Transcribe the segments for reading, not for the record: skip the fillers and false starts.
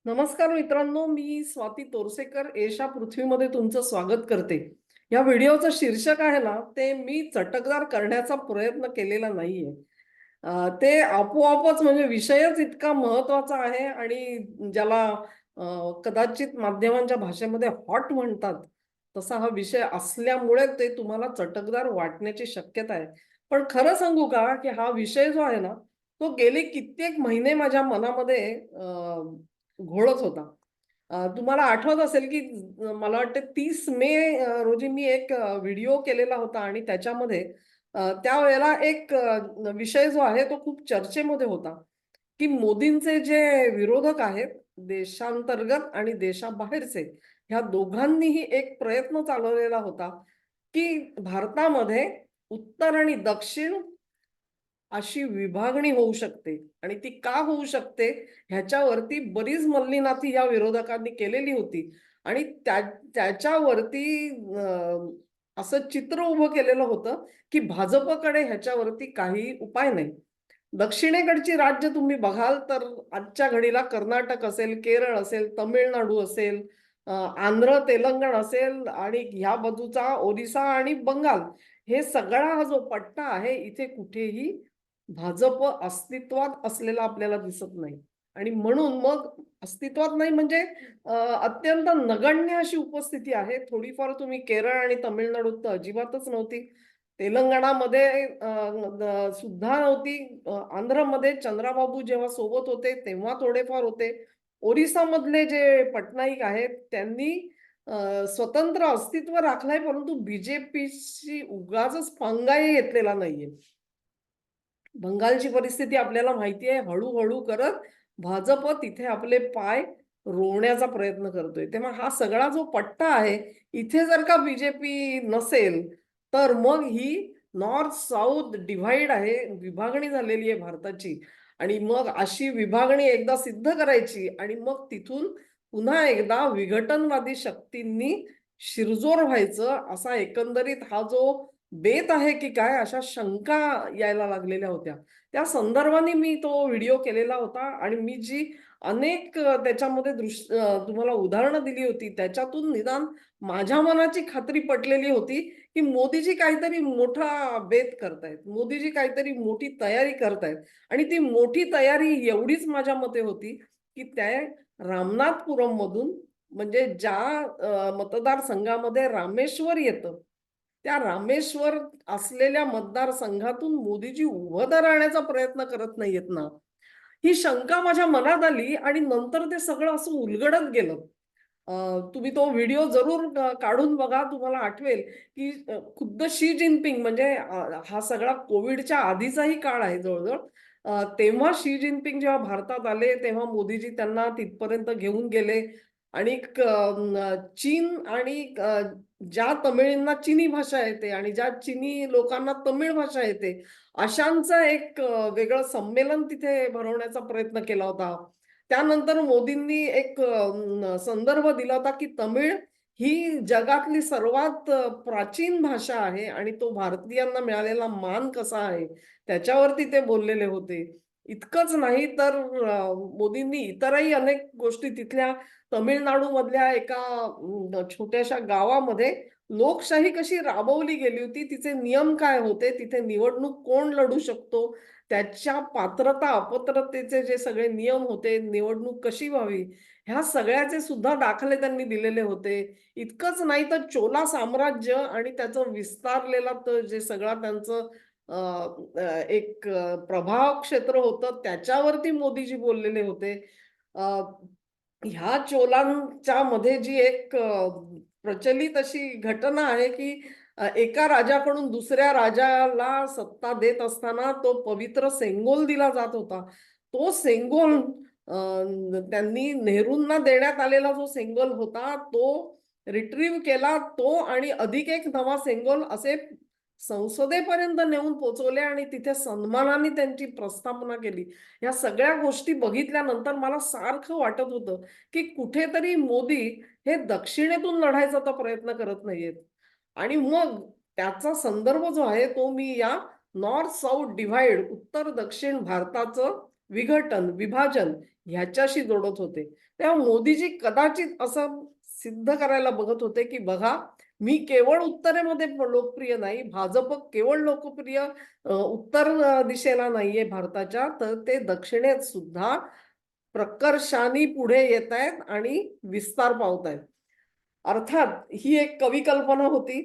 नमस्कार मित्रांनो, मी स्वाती तोरसेकर एशा पृथ्वीमध्ये तुमचं स्वागत करते. या व्हिडिओचं शीर्षक आहे ना, ते मी चटकदार करण्याचा प्रयत्न केलेला नाहीये. ते आपोआपच म्हणजे विषयच इतका महत्वाचा आहे आणि ज्याला कदाचित माध्यमांच्या भाषेमध्ये हॉट म्हणतात, तसा हा विषय असल्यामुळे ते तुम्हाला चटकदार वाटण्याची शक्यता आहे. पण खरं सांगू का, की हा विषय जो आहे ना, तो गेले कित्येक महिने माझ्या मनामध्ये घोळत होता. तुम्हाला आठवत असेल, की मला वाटतं 30 मे रोजी मी एक व्हिडिओ केलेला होता आणि त्याच्यामध्ये त्यावेळेला एक विषय जो आहे तो खूप चर्चेमध्ये होता, की मोदींचे जे विरोधक आहेत, देशांतर्गत आणि देशाबाहेरचे, ह्या दोघांनीही एक प्रयत्न चालवलेला होता, की भारतामध्ये उत्तर आणि दक्षिण अशी विभागणी होऊ शकते आणि ती का होऊ शकते ह्याच्यावरती बरीच मल्लीनाथी या विरोधकांनी केलेली होती आणि त्याच्यावरती असं चित्र उभं केलेलं होतं की भाजपकडे ह्याच्यावरती काही उपाय नाही. दक्षिणेकडची राज्य तुम्ही बघाल तर आजच्या घडीला कर्नाटक असेल, केरळ असेल, तमिळनाडू असेल, आंध्र, तेलंगण असेल आणि ह्या बाजूचा ओरिसा आणि बंगाल, हे सगळा हा जो पट्टा आहे इथे कुठेही भाजप अस्तित्वात असलेला आपल्याला दिसत नाही. आणि म्हणून मग अस्तित्वात नाही म्हणजे अत्यंत नगण्य अशी उपस्थिती आहे. थोडीफार तुम्ही केरळ आणि तमिळनाडूत तर अजिबातच नव्हती. तेलंगणामध्ये सुद्धा नव्हती. आंध्रमध्ये चंद्राबाबू जेव्हा सोबत होते तेव्हा थोडेफार होते. ओरिसामधले जे पटनाईक आहेत त्यांनी स्वतंत्र अस्तित्व राखलंय, परंतु बीजेपीशी उगाचच पंगाही घेतलेला नाहीये. बंगालची परिस्थिती आपल्याला माहिती आहे. हळूहळू करत भाजप तिथे आपले पाय रोवण्याचा प्रयत्न करतोय. तेव्हा हा सगळा जो पट्टा आहे, इथे जर का बीजेपी नसेल, तर मग ही नॉर्थ साऊथ डिव्हाइड आहे, विभागणी झालेली आहे भारताची. आणि मग अशी विभागणी एकदा सिद्ध करायची आणि मग तिथून पुन्हा एकदा विघटनवादी शक्तींनी शिरजोर व्हायचं, असा एकंदरीत हा जो बेत आहे की काय, अशा शंका यायला लागलेल्या होत्या. त्या संदर्भाने मी तो व्हिडिओ केलेला होता आणि मी जी अनेक त्याच्यामध्ये तुम्हाला उदाहरणं दिली होती, त्याच्यातून निदान माझ्या मनाची खात्री पटलेली होती, की मोदीजी काहीतरी मोठा बेत करतायत. मोदीजी काहीतरी मोठी तयारी करतायत आणि ती मोठी तयारी एवढीच माझ्या मते होती, की त्या रामनाथपुरममधून म्हणजे ज्या मतदारसंघामध्ये रामेश्वर येतं, त्या रामेश्वर असलेल्या मतदारसंघातून मोदीजी उभं राहण्याचा प्रयत्न करत नाहीयेत ना, ही शंका माझ्या मनात आली आणि नंतर ते सगळं असं उलगडत गेलं. तुम्ही तो व्हिडिओ जरूर काढून बघा. तुम्हाला आठवेल, की खुद्द शी जिनपिंग म्हणजे हा सगळा कोविडच्या आधीचाही काळ आहे जवळ-जवळ. तेव्हा शी जिनपिंग जेव्हा भारतात आले, तेव्हा मोदीजी त्यांना तिथपर्यंत घेऊन गेले आणि चीन आणि ज्या तमिळींना चिनी भाषा येते आणि ज्या चिनी लोकांना तमिळ भाषा येते, अशांचं एक वेगळं संमेलन तिथे भरवण्याचा प्रयत्न केला होता. त्यानंतर मोदींनी एक संदर्भ दिला होता, की तमिळ ही जगातली सर्वात प्राचीन भाषा आहे आणि तो भारतीयांना मिळालेला मान कसा आहे, त्याच्यावरती ते बोललेले होते. इतकंच नाही तर मोदींनी इतरही अनेक गोष्टी तिथल्या तमिळनाडूमधल्या एका छोट्याशा गावामध्ये लोकशाही कशी राबवली गेली होती, तिचे नियम काय होते, तिथे निवडणूक कोण लढू शकतो, त्याच्या पात्रता अपात्रतेचे जे सगळे नियम होते, निवडणूक कशी व्हावी, ह्या सगळ्याचे सुद्धा दाखले त्यांनी दिलेले होते. इतकंच नाही तर चोला साम्राज्य आणि त्याचं विस्तारलेला तर जे सगळा त्यांचं अ, अ, एक प्रभाव क्षेत्र होतं, त्याच्यावरती मोदीजी बोललेले होते. अ, ह्या चोलांच्या मध्ये जी एक प्रचलित अशी घटना आहे, की एका राजाकडून दुसऱ्या राजाला सत्ता देत असताना तो पवित्र सेंगोल दिला जात होता. तो सेंगोल त्यांनी नेहरूंना देण्यात आलेला जो सेंगोल होता, तो रिट्रीव्ह केला तो आणि अधिक एक नवा सेंगोल असे संसदेपर्यंत नेऊन पोहोचवले आणि तिथे सन्मानाने त्यांची प्रस्थापना केली. या सगळ्या गोष्टी बघितल्यानंतर मला सारखं वाटत होतं, की कुठेतरी मोदी हे दक्षिणेतून लढायचा तर प्रयत्न करत नाहीयेत. आणि मग त्याचा संदर्भ जो आहे तो मी या नॉर्थ साऊथ डिव्हाइड उत्तर दक्षिण भारताचं विघटन, विभाजन ह्याच्याशी जोडत होते. तेव्हा मोदीजी कदाचित असं सिद्ध करायला बघत होते, की बघा मी केवळ उत्तरेमध्ये लोकप्रिय नाही, भाजप केवळ लोकप्रिय उत्तर दिशेला नाहीये भारताच्या, तर ते दक्षिणेत सुद्धा प्रकर्षाने पुढे येत आहेत आणि विस्तार पावतायत. अर्थात ही एक कवी कल्पना होती.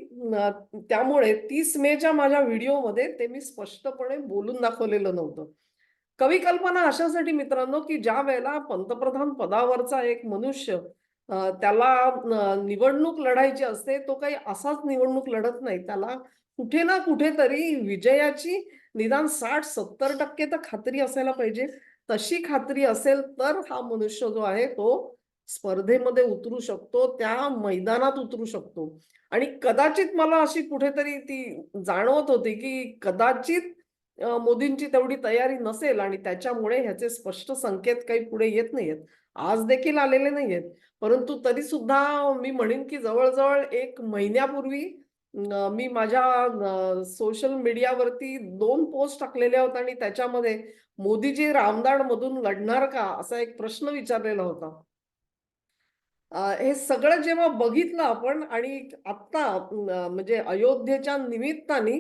त्यामुळे 30 मेच्या माझ्या व्हिडिओमध्ये ते मी स्पष्टपणे बोलून दाखवलेलं नव्हतं. कवी कल्पना अशासाठी मित्रांनो, की ज्या वेळेला पंतप्रधान पदावरचा एक मनुष्य त्याला निवडणूक लढायची असते, तो काही असाच निवडणूक लढत नाही. त्याला कुठे ना कुठेतरी विजयाची निदान 60-70% तर खात्री असायला पाहिजे. तशी खात्री असेल तर हा मनुष्य जो आहे तो स्पर्धेमध्ये उतरू शकतो, त्या मैदानात उतरू शकतो. आणि कदाचित मला अशी कुठेतरी ती जाणवत होती, की कदाचित मोदींची तेवढी तयारी नसेल आणि त्याच्यामुळे ह्याचे स्पष्ट संकेत काही पुढे येत नाहीयेत. आज देखील आलेले नाहीयेत. परंतु तरी सुद्धा मी म्हणेन, की जवळ-जवळ 1 महिन्यापूर्वी मी माझ्या सोशल मीडियावरती 2 पोस्ट टाकलेल्या होत्या आणि त्याच्यामध्ये मोदीजी रामदाडमधून लढणार का? असा एक प्रश्न विचारलेला होता. हे सगळं जेव्हा बघितलं आपण आणि आत्ता म्हणजे अयोध्येच्या निमित्ताने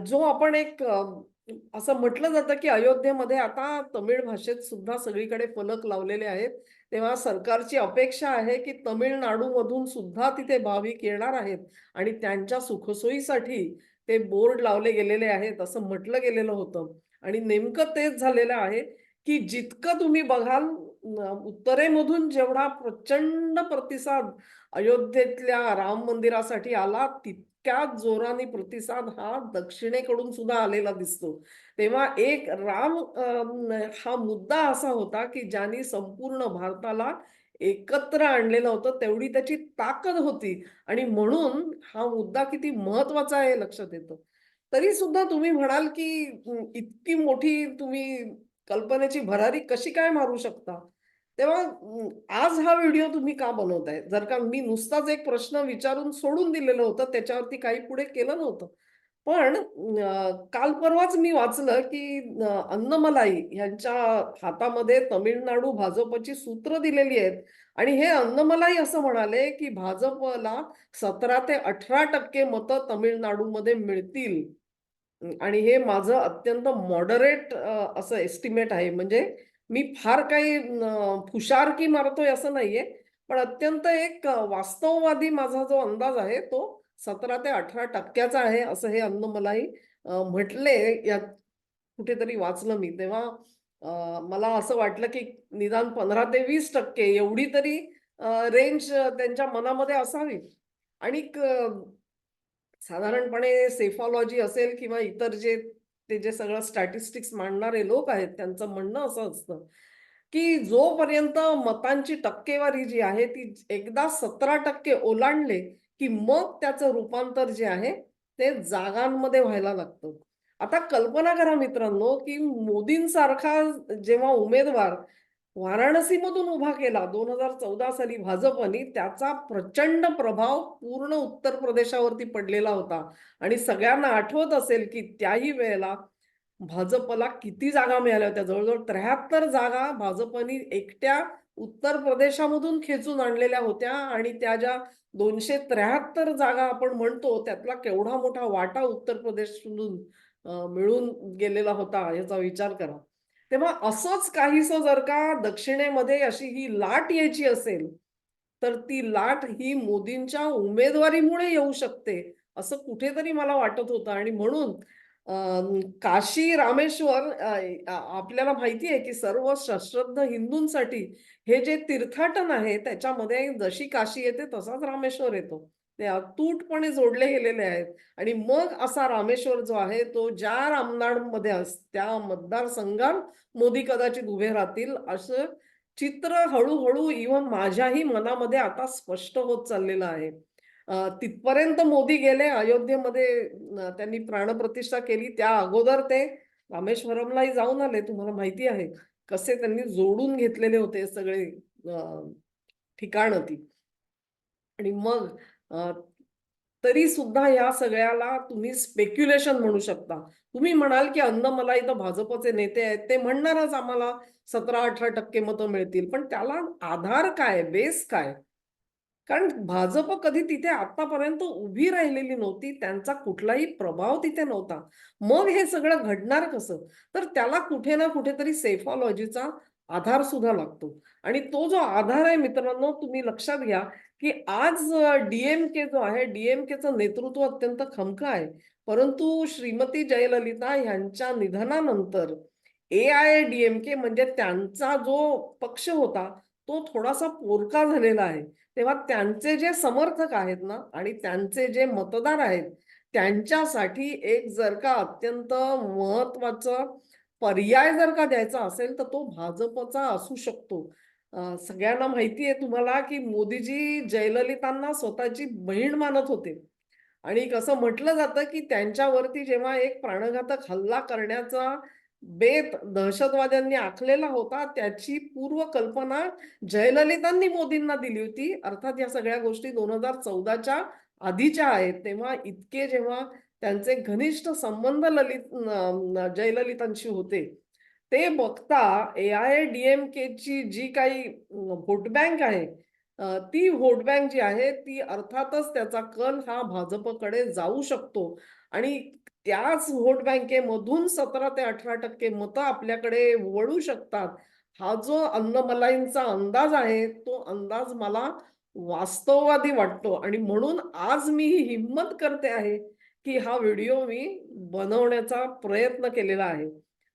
जो आपण एक असं म्हटलं जातं, की अयोध्येमध्ये आता तमिळ भाषेत सुद्धा सगळीकडे फलक लावलेले आहेत. तेव्हा सरकारची अपेक्षा आहे, की तमिळनाडूमधून सुद्धा तिथे भाविक येणार आहेत आणि त्यांच्या सुखसोयीसाठी ते बोर्ड लावले गेलेले आहेत, असं म्हटलं गेलेलं होतं. आणि नेमकं तेच झालेलं आहे, की जितकं तुम्ही बघाल उत्तरेमधून जेवढा प्रचंड प्रतिसाद अयोध्येतल्या राम मंदिरासाठी आला, तितक्याच जोराने प्रतिसाद हा दक्षिणेकडून सुद्धा आलेला दिसतो. तेव्हा एक हा मुद्दा असा होता, की ज्यांनी संपूर्ण भारताला एकत्र आणलेलं होतं, तेवढी त्याची ताकद होती आणि म्हणून हा मुद्दा किती महत्वाचा आहे लक्षात येतं. तरी सुद्धा तुम्ही म्हणाल, की इतकी मोठी तुम्ही कल्पनेची भरारी कशी काय मारू शकता? तेव्हा आज हा व्हिडिओ तुम्ही का बनवताय? जर का मी नुसताच एक प्रश्न विचारून सोडून दिलेलं होतं, त्याच्यावरती काही पुढे केलं नव्हतं. पण काल परवाच मी वाचलं, की अन्नमलाई ह्यांच्या हातामध्ये तमिळनाडू भाजपची सूत्र दिलेली आहेत आणि हे अन्नमलाई असं म्हणाले, की भाजपला 17 ते 18% मतं तमिळनाडूमध्ये मिळतील. आणि हे माझं अत्यंत मॉडरेट असं एस्टिमेट आहे. म्हणजे मी फार काही फुशारकी मारतोय असं नाहीये. पण अत्यंत एक वास्तववादी माझा जो अंदाज आहे तो 17 ते 18% आहे असं हे अन्नमलाई म्हटले यात कुठेतरी वाचलं मी. तेव्हा मला असं वाटलं की निदान 15 ते 20% एवढी तरी रेंज त्यांच्या मनामध्ये असावी. आणि साधारणपणे सेफॉलॉजी असेल किंवा इतर जे सगळं स्टॅटिस्टिक्स मांडणारे लोक आहेत, त्यांचं म्हणणं असं असतं, की जोपर्यंत मतांची टक्केवारी जी आहे ती एकदा 17% ओलांडले, की मग त्याचं रूपांतर जे आहे ते जागांमध्ये व्हायला लागतं. आता कल्पना करा मित्रांनो, की मोदींसारखा जेव्हा उमेदवार वाराणसीमधून उभा केला 2014 साली भाजपनी, त्याचा प्रचंड प्रभाव पूर्ण उत्तर प्रदेशावरती पडलेला होता आणि सगळ्यांना आठवत असेल, की त्याही वेळेला भाजपला किती जागा मिळाल्या होत्या. जवळ-जवळ 73 जागा भाजपनी एकट्या उत्तर प्रदेशामधून खेचून आणलेल्या होत्या आणि त्या ज्या 273 जागा आपण म्हणतो, त्यातला केवढा मोठा वाटा उत्तर प्रदेशमधून मिळून गेलेला होता, याचा विचार करा. तेव्हा असंच काहीसं जर का दक्षिणेमध्ये अशी ही लाट यायची असेल, तर ती लाट ही मोदींच्या उमेदवारीमुळे येऊ शकते, असं कुठेतरी मला वाटत होतं आणि म्हणून अ, काशी रामेश्वर आपल्याला माहिती आहे, की सर्व सश्रद्ध हिंदूंसाठी हे जे तीर्थाटन आहे, त्याच्यामध्ये जशी काशी येते तसाच रामेश्वर येतो. ते अतूटपणे जोडले गेलेले आहेत आणि मग असा रामेश्वर जो आहे, तो ज्या रामनाडमध्ये त्या मतदारसंघात मोदी कदाचित उभे राहतील, असं चित्र हळू-हळू इव्हन माझ्याही मनामध्ये आता स्पष्ट होत चाललेलं आहे. तिथपर्यंत मोदी गेले अयोध्येमध्ये त्यांनी प्राणप्रतिष्ठा केली. त्या अगोदर ते रामेश्वरमलाही जाऊन आले. तुम्हाला माहिती आहे, कसे त्यांनी जोडून घेतलेले होते सगळे अ, ठिकाणं ती. आणि मग तरी सुद्धा या सगळ्याला तुम्ही स्पेक्युलेशन म्हणू शकता. तुम्ही म्हणाल की अन्नमलाई तर भाजपचे नेते आहेत, ते म्हणणारच आम्हाला 17-18% मतं मिळतील. पण त्याला आधार काय, बेस काय? कारण भाजप कधी तिथे आतापर्यंत उभी राहिलेली नव्हती. त्यांचा कुठलाही प्रभाव तिथे नव्हता. मग हे सगळं घडणार कसं? तर त्याला कुठे ना कुठेतरी सेफॉलॉजीचा आधार सुद्धा लागतो. आणि तो जो आधार आहे मित्रांनो, तुम्ही लक्षात घ्या, की आज डी जो आहे, डी-एम-केचं नेतृत्व अत्यंत खमकं आहे. परंतु श्रीमती जयललिता ह्यांच्या निधनानंतर ए-आय-डी-एम-के म्हणजे त्यांचा जो पक्ष होता, तो थोडासा पोरका झालेला आहे. तेव्हा त्यांचे जे समर्थक आहेत ना आणि त्यांचे जे मतदार आहेत, त्यांच्यासाठी एक जर का अत्यंत महत्वाचं पर्याय जर का द्यायचा असेल, तर तो भाजपचा असू शकतो. सगळ्यांना माहिती आहे तुम्हाला, की मोदीजी जयललितांना स्वतःची बहीण मानत होते. आणि कसं म्हटलं जातं, की त्यांच्यावरती जेव्हा एक प्राणघातक हल्ला करण्याचा बेत दहशतवाद्यांनी आखलेला होता, त्याची पूर्वकल्पना जयललितांनी मोदींना दिली होती. अर्थात या सगळ्या गोष्टी 2014च्या आधीच्या आहेत. तेव्हा इतके जेव्हा त्यांचे घनिष्ठ संबंध जयललितांशी होते, ते बघता ए-आय-डी-एम-केची जी काही व्होट बँक आहे, ती व्होट बँक जी आहे, ती अर्थातच त्याचा कल हा भाजपकडे जाऊ शकतो आणि त्याच व्होट बँकेमधून 17 ते 18% मतं आपल्याकडे वळू शकतात. हा जो अन्नमलाईंचा अंदाज आहे, तो अंदाज मला वास्तववादी वाटतो आणि म्हणून आज मी ही हिम्मत करते आहे, की हा व्हिडिओ मी बनवण्याचा प्रयत्न केलेला आहे.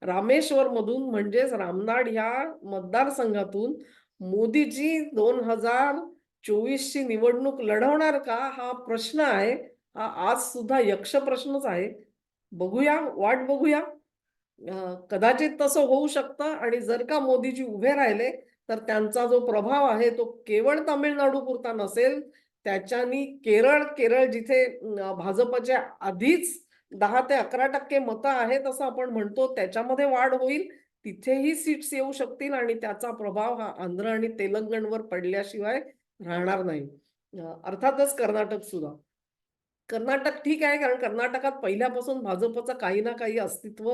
रामेश्वरमधून म्हणजेच रामनाड ह्या मतदारसंघातून मोदीजी 2024 ची निवडणूक लढवणार का? हा प्रश्न आहे. हा आज सुद्धा यक्ष प्रश्नच आहे. बघूया, वाट बघूया. कदाचित तसं होऊ शकतं आणि जर का मोदीजी उभे राहिले, तर त्यांचा जो प्रभाव आहे तो केवळ तामिळनाडूपुरता नसेल. त्याच्यानी केरळ जिथे भाजपचे आधीच 10 ते 11% मतं आहेत असं आपण म्हणतो, त्याच्यामध्ये वाढ होईल. तिथेही सीट्स येऊ शकतील आणि त्याचा प्रभाव हा आंध्र आणि तेलंगणवर पडल्याशिवाय राहणार नाही. अर्थातच कर्नाटक सुद्धा. कर्नाटक ठीक आहे, कारण कर्नाटकात पहिल्यापासून भाजपचं काही ना काही अस्तित्व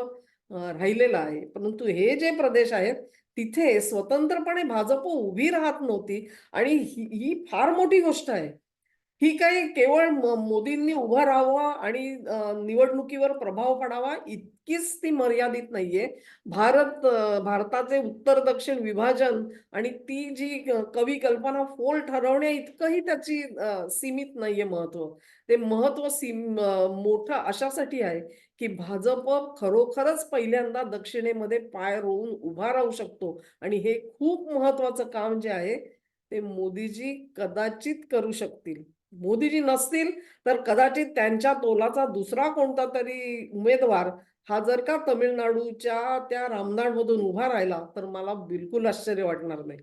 राहिलेलं आहे. परंतु हे जे प्रदेश आहेत, तिथे स्वतंत्रपणे भाजप उभी राहत नव्हती आणि ही फार मोठी गोष्ट आहे. ही काही केवळ मोदींनी उभं राहावं आणि निवडणुकीवर प्रभाव पडावा इतकीच ती मर्यादित नाहीये. भारताचे उत्तर-दक्षिण विभाजन आणि ती जी कवी कल्पना फोल ठरवण्या इतकंही त्याची सीमित नाहीये महत्त्व. ते महत्त्व मोठं अशासाठी आहे, की भाजप खरोखरच पहिल्यांदा दक्षिणेमध्ये पाय रोवून उभा राहू शकतो आणि हे खूप महत्त्वाचं काम जे आहे, ते मोदीजी कदाचित करू शकतील. मोदीजी नसतील, तर कदाचित त्यांच्या तोलाचा दुसरा कोणता तरी उमेदवार हा जर का तमिळनाडूच्या त्या रामनाडमधून उभा राहिला, तर मला बिलकुल आश्चर्य वाटणार नाही.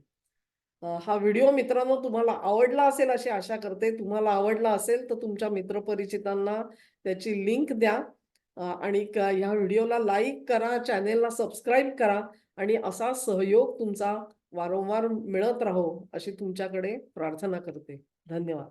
हा व्हिडिओ मित्रांनो तुम्हाला आवडला असेल अशी आशा करते. तुम्हाला आवडला असेल तर तुमच्या मित्रपरिचितांना त्याची लिंक द्या आणि ह्या व्हिडिओला लाईक करा, चॅनेलला सबस्क्राईब करा आणि असा सहयोग तुमचा वारंवार मिळत राहो अशी तुमच्याकडे प्रार्थना करते. धन्यवाद.